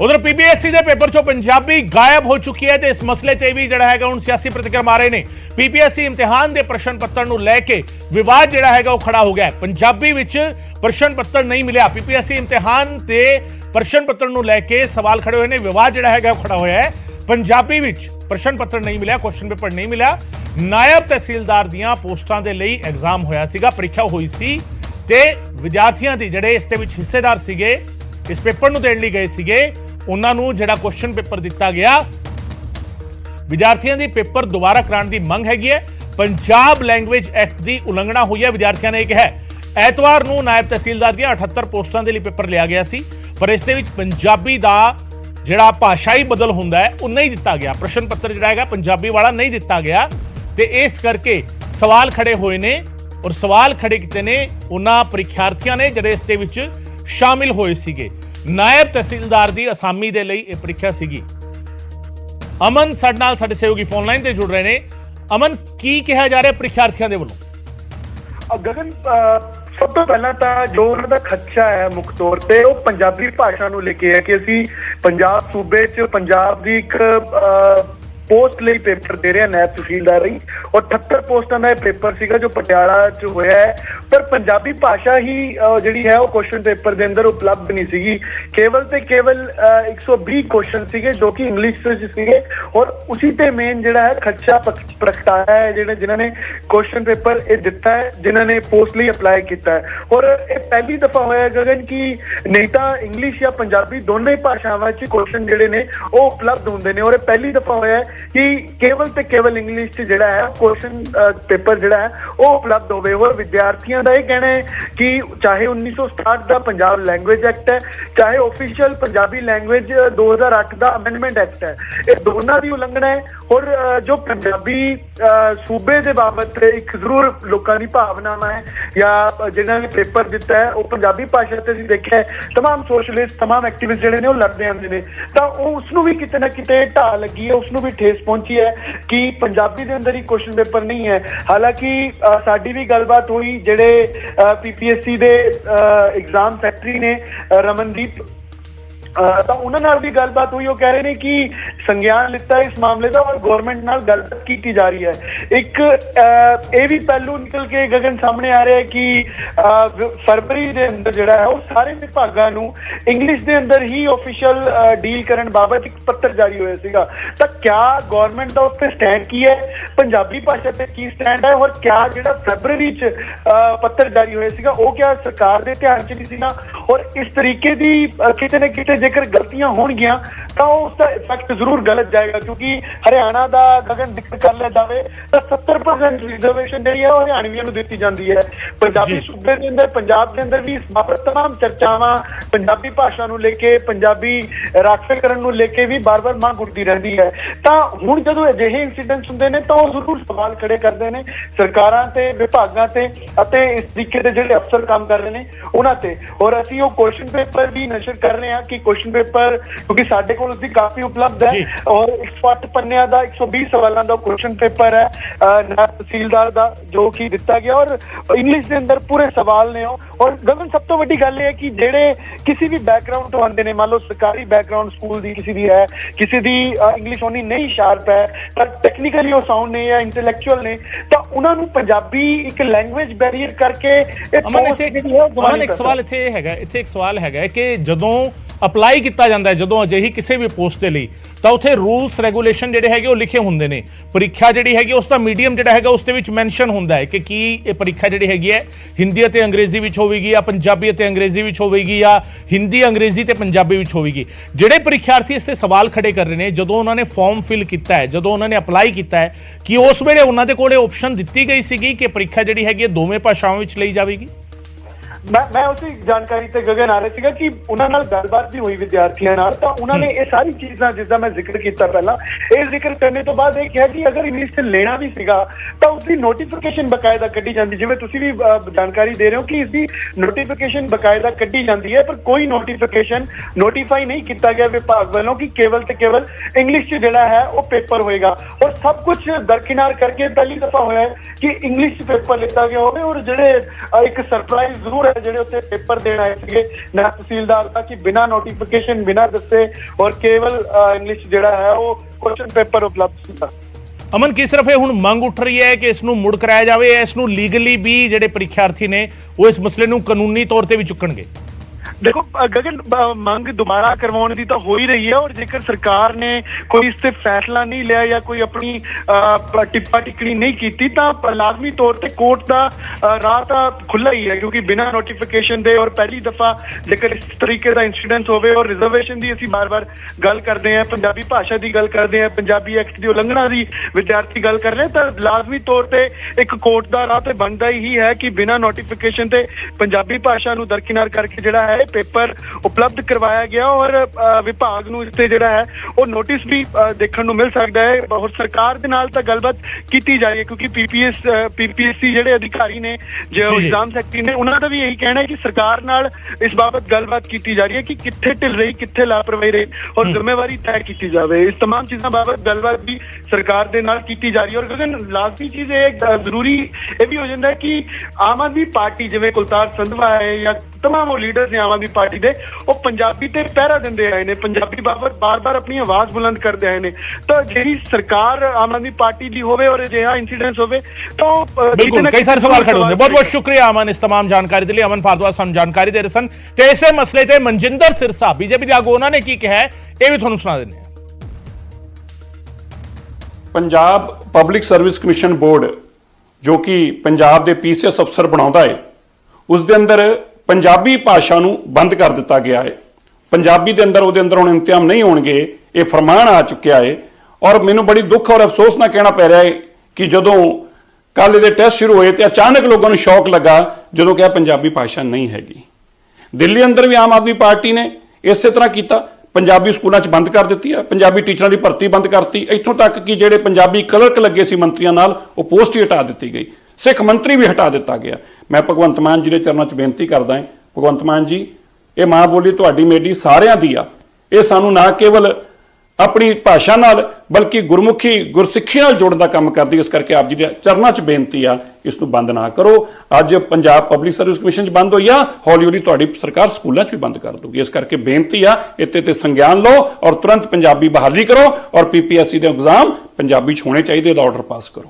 उधर पीपीएससी के पेपर चो पंजाबी गायब हो चुकी है तो इस मसले से भी जड़ा है हुण सियासी प्रतिक्रिया मारे ने। पीपीएससी इम्तिहान के प्रश्न पत्र नूं लैके विवाद जड़ा है खड़ा हो गया है। पंजाबी विच प्रश्न पत्र नहीं मिलिया। पीपीएससी इम्तिहान के प्रश्न पत्र नूं लैके सवाल खड़े हुए ने, विवाद जड़ा है खड़ा होया है। पंजाबी विच प्रश्न पत्र नहीं मिलिया, क्वेश्चन पेपर नहीं मिलिया। नायब तहसीलदार दियां पोस्टां दे लई एग्जाम होया सीगा, परीक्षा हुई सी ते विद्यार्थियों दी जिहड़े इस दे विच हिस्सेदार सीगे, इस पेपर नूं देण लई गए सीगे, उन्हां नूं जिहड़ा क्वेश्चन पेपर दिता गया, विद्यार्थियों की पेपर दोबारा कराने की मंग हैगी है। पंजाब लैंग्वेज एक्ट की उलंघना हुई है, विद्यार्थियों ने कहा है। एतवार नूं नायब तहसीलदार दी 78 पोस्टां दे लई पेपर लिया गया सी, पर इस दे विच पंजाबी दा जिहड़ा भाषाई बदल हुंदा है वो नहीं दिता गया। प्रश्न पत्र जिहड़ा हैगा पंजाबी वाला नहीं दिता गया ते इस करके सवाल खड़े हुए ने और सवाल खड़े किते ने उन्हां परीक्षार्थियों ने जिहड़े इस दे विच शामिल होए सीगे। नायब तहसीलदार की असामी के लिए यह परीक्षा सीगी। अमन साडे नाल साडे सहयोगी फोन लाइन से जुड़ रहे हैं। अमन, की कहा जा रहा परीक्षार्थियों के वलों? गगन, सब तो पहला तो जो उन्होंने खदशा है मुख तौर पर वो पंजाबी भाषा को लेके है कि असी पंजाब सूबे च पंजाब की एक पोस्ट ਲਈ पेपर दे रहे हैं नायब तहसीलदार ही, और 78 पोस्टां का पेपर सीगा जो पटियाला च होया है। पर पंजाबी भाषा ही जिहड़ी है वो क्वेश्चन पेपर के अंदर उपलब्ध नहीं सीगी। केवल ते केवल 120 क्वेश्चन सीगे जो कि इंग्लिश च सीगे, और उसी ते मेन जिहड़ा है खदशा प्रगटाया है जिन्होंने क्वेश्चन पेपर ये दिता है, जिन्होंने पोस्ट ਲਈ अप्लाई किया है। और ये पहली दफा होया गगन कि नहीं तो इंग्लिश या पंजाबी दोनों ही भाषावां च क्वेश्चन जिहड़े ने वो उपलब्ध होंदे ने, और पहली दफा होया है कि केवल ते केवल इंग्लिश च जिहड़ा है क्वेश्चन पेपर जिहड़ा है वो उपलब्ध होवे। और विद्यार्थियों का यह कहना है कि चाहे 1967 का पंजाब लैंग्वेज एक्ट है, चाहे ऑफिशियल पंजाबी लैंग्वेज 2008 का अमेंडमेंट एक्ट है, ये दोनों की उलंघना है। और जो पंजाबी सूबे के बाबत एक जरूर लोगों की भावनावां है या जिन्होंने पेपर दिता है वो पंजाबी भाषा से देखा है, तमाम सोशलिस्ट तमाम एक्टिविस्ट जिहड़े ने वो लड़ते आते हैं, तो उसनों भी किते ना किते ढाह लगी है, उसनों भी ठेस पहुंची है कि पंजाबी के अंदर ही क्वेश्चन पेपर नहीं है। हालांकि साडी भी गलबात हुई जिहड़े पीपीएससी दे एग्जाम सैकटरी ने रमनदीप, तो उन्होंने भी गलबात हुई। वो कह रहे हैं कि संज्ञान लिता इस मामले का और गवर्नमेंट नाल गलबात की जा रही है। एक ये भी पहलू निकल के गगन सामने आ रहा है कि फरवरी के अंदर जिहड़ा है वो सारे विभागां नूं इंग्लिश के अंदर ही ऑफिशियल डील करने बाबत एक पत्र जारी होया सीगा। तो क्या गवर्नमेंट का उस पर स्टैंड की है, पंजाबी भाषा पर की स्टैंड है, और क्या जिहड़ा फरवरी च पत्र जारी होया सीगा वो क्या सरकार के ध्यान च नहीं सी ना? और इस तरीके की किते ना किते जेकर गलतियां होणगियां तो उसका इफेक्ट जरूर गलत जाएगा, क्योंकि हरियाणा का गगन जिक्र कर लिया जाए तो 70% रिजर्वेशन जी है हरियाणवियों को दी जाती है। पंजाबी सूबे के अंदर पंजाब के अंदर भी इस बाबत तमाम चर्चावां पंजाबी भाषा को लेके पंजाबी राखवेकरण को लेके भी बार बार मांग उठती रहती है। तो हुण जदों अजिहे इंसीडेंट्स हुंदे ने तो जरूर सवाल खड़े करते हैं सरकारां ते विभागां ते अते इस तरीके के जिहड़े अफसर काम कर रहे हैं उन्हां ते। और असीं वो क्वेश्चन पेपर भी नशर कर रहे हैं कि क्वेश्चन पेपर क्योंकि साडे कोल उसदी काफी उपलब्ध है, और 108 पन्नियां दा 120 सवालों का क्वेश्चन पेपर है नायब तहसीलदार दा जो कि दिता गया, और इंग्लिश के अंदर पूरे सवाल ने। और गगन सब तो वड्डी गल है कि जेड़े किसी भी बैकग्राउंड तो आंदे ने, मान लो सरकारी बैकग्राउंड स्कूल दी किसी दी है, किसी दी इंग्लिश होनी नहीं शार्प है पर टेक्निकली वो साउंड ने या इंटैलेक्चुअल ने, तो उन्हां नूं पंजाबी एक लैंग्वेज बैरियर करके एक सवाल है कि जदों अप्लाई किया जाता है, जदों अजिही किसी भी पोस्ट के लिए, तो उत्थे रूल्स रेगूलेशन जिहड़े हैगे लिखे होंदे ने। परीक्षा जिहड़ी हैगी उसका मीडियम जिहड़ा हैगा उसदे विच मैंशन होंदा है कि ये परीक्षा जिहड़ी हैगी है हिंदी ते अंग्रेजी विच होवेगी या पंजाबी ते अंग्रेजी विच होवेगी या हिंदी अंग्रेजी ते पंजाबी विच होवेगी। जिहड़े परीक्षार्थी इससे सवाल खड़े कर रहे हैं, जदों उन्होंने फॉर्म फिल किया है, जदों उन्होंने अप्लाई किया है, कि उस वेले उन्होंने कोल ऑप्शन दी गई सी कि परीक्षा जिहड़ी हैगी दोवें भाषावां विच लई जावेगी? मैं उसी जानकारी से गगन आ रहा सीगा कि उन्होंने गलबात भी हुई विद्यार्थियों नाल, तो उन्होंने ये सारी चीज़ां जिसका मैं जिक्र किया पहला, ये जिक्र करने तो बाद यह कि अगर इंग्लिश से लेना भी सीगा तो उसकी नोटिफिकेशन बकायदा कड्ढी जाती, जिवें तुसीं भी जानकारी दे रहे हो कि इसकी नोटिफिकेशन बकायदा कड्ढी जाती है, पर कोई नोटिफिकेशन नोटिफाई नहीं किया गया विभाग वालों कि केवल तो केवल इंग्लिश जिहड़ा है वो पेपर होएगा। और सब कुछ दरकिनार करके पहली दफा होया है कि इंग्लिश पेपर लिता गया होवे, और जिहड़े एक सरप्राइज जरूर ਜਿਹੜੇ ਉੱਥੇ ਪੇਪਰ ਦੇਣ ਆਏ ਸੀਗੇ ਨਾ ਤਹਿਸੀਲਦਾਰ ਦਾ ਕਿ ਬਿਨਾਂ ਨੋਟੀਫਿਕੇਸ਼ਨ ਬਿਨਾਂ ਦੱਸੇ ਔਰ ਕੇਵਲ ਇੰਗਲਿਸ਼ ਜਿਹੜਾ ਹੈ ਉਹ ਕੁਐਸਚਨ ਪੇਪਰ ਉਪਲਬਧ ਸੀਗਾ। ਅਮਨ, ਕੀ ਸਿਰਫ ਇਹ ਹੁਣ ਮੰਗ ਉੱਠ ਰਹੀ ਹੈ ਕਿ ਇਸ ਨੂੰ ਮੁੜ ਕਰਾਇਆ ਜਾਵੇ, ਇਸ ਨੂੰ ਲੀਗਲੀ ਵੀ ਜਿਹੜੇ ਪ੍ਰੀਖਿਆਰਥੀ ਨੇ ਉਹ ਇਸ ਮਸਲੇ ਨੂੰ ਕਾਨੂੰਨੀ ਤੌਰ ਤੇ ਵੀ ਚੁੱਕਣਗੇ? देखो गगन, मांग दोबारा करवाने की तो हो ही रही है और जेकर सरकार ने कोई इस पे फैसला नहीं लिया या कोई अपनी टिप्पा टिप्पणी नहीं की तो लाजमी तौर पर कोर्ट का राह तो खुला ही है, क्योंकि बिना नोटिफिकेशन दे और पहली दफा जेकर इस तरीके का इंसीडेंस होवे और रिजर्वेशन की असीं बार बार गल करते हैं, पंजाबी भाषा की गल करते हैं, पंजाबी एक्ट की उलंघना की विद्यार्थी गल कर रहे हैं, तो लाजमी तौर पर एक कोर्ट का राह तो बनता ही है कि बिना नोटिफिकेशन से पंजाबी भाषा नूं दरकिनार करके जिहड़ा है पेपर उपलब्ध करवाया गया और विभाग नूं इस ते जिहड़ा है वो नोटिस भी देखण नूं मिल सकदा है और सरकार दे नाल तां गलबात कीती जा रही है, क्योंकि पीपीएससी जिहड़े अधिकारी ने जो एग्जाम सैक्रेटरी ने उन्हां दा भी यही कहना है कि सरकार नाल इस बाबत गलबात कीती जा रही है कि कित्थे ढिल रही कित्थे लापरवाही रही और जिम्मेवारी तय कीती जावे। इस तमाम चीज़ां बाबत गलबात भी सरकार दे नाल कीती जा रही है। और गगन, लाजमी चीज़ ये जरूरी ये भी हो जाता है कि आम आदमी पार्टी जिवें कुलतार संधवा है या तमाम वो लीडर्स ने आम आदमी पार्टी दे वो पंजाबी ते पहरा दिंदे आए ने, पंजाबी बाबत बार बार अपनी आवाज बुलंद करते आए ने, तो जेही सरकार आम आदमी पार्टी दी होवे और अजिहा इंसीडेंस होवे तो बिल्कुल कई सारे सवाल खड़े होंगे। बहुत बहुत शुक्रिया अमन इस तमाम जानकारी के लिए। अमन भारद्वाज सानू जानकारी दे रहे सन ते इसे मसले ते मनजिंदर सिरसा बीजेपी ਦੇ ਆਗੂ ਉਹਨਾਂ ਨੇ ਕੀ ਕਿਹਾ ਇਹ ਵੀ ਤੁਹਾਨੂੰ ਸੁਣਾ ਦਿੰਦੇ ਹਾਂ। Punjab public service commission board जो कि पंजाब के पीसीएस अफसर बनाता है उस दे अंदर पंजाबी भाषा नूं बंद कर दिता गया है। पंजाबी दे अंदर उहदे अंदर हुण इम्तिहान नहीं होणगे, ये फरमान आ चुकिया है। और मैनूं बड़ी दुख और अफसोस नाल कहना पै रहा है कि जदों कल इहदे टेस्ट शुरू होए तो अचानक लोगों नूं शौक लगा जदों कहा पंजाबी भाषा नहीं हैगी। दिल्ली अंदर भी आम आदमी पार्टी ने इस तरह किया, पंजाबी स्कूलों च बंद कर दी है, पंजाबी टीचरों की भर्ती बंद करती, इत्थों तक कि जिहड़े पंजाबी क्लर्क लगे सी मंत्रियों नाल वो पोस्ट ही हटा दी गई, सिख मंत्री भी हटा दिता गया। मैं भगवंत मान जी के चरणों च बेनती करदा है, भगवंत मान जी ये मां बोली तुहाडी मेरी सारियां दी आ, ये सानू ना केवल अपनी भाषा नाल बल्कि गुरमुखी गुरसिੱਖੀ नाल जोड़न दा काम करदी। इस करके आप जी दे चरणों च बेनती आ इस नूं बंद ना करो। अज पंजाब पब्लिक सर्विस कमीशन च बंद होई आ, हौली हौली तुहाडी सरकार स्कूलों च भी बंद कर दूगी। इस करके बेनती आ इत्ते ते संज्ञान लो और तुरंत पंजाबी बहाली करो और पीपीएससी दे एग्जाम पंजाबी च होने चाहिए, ऑर्डर पास करो।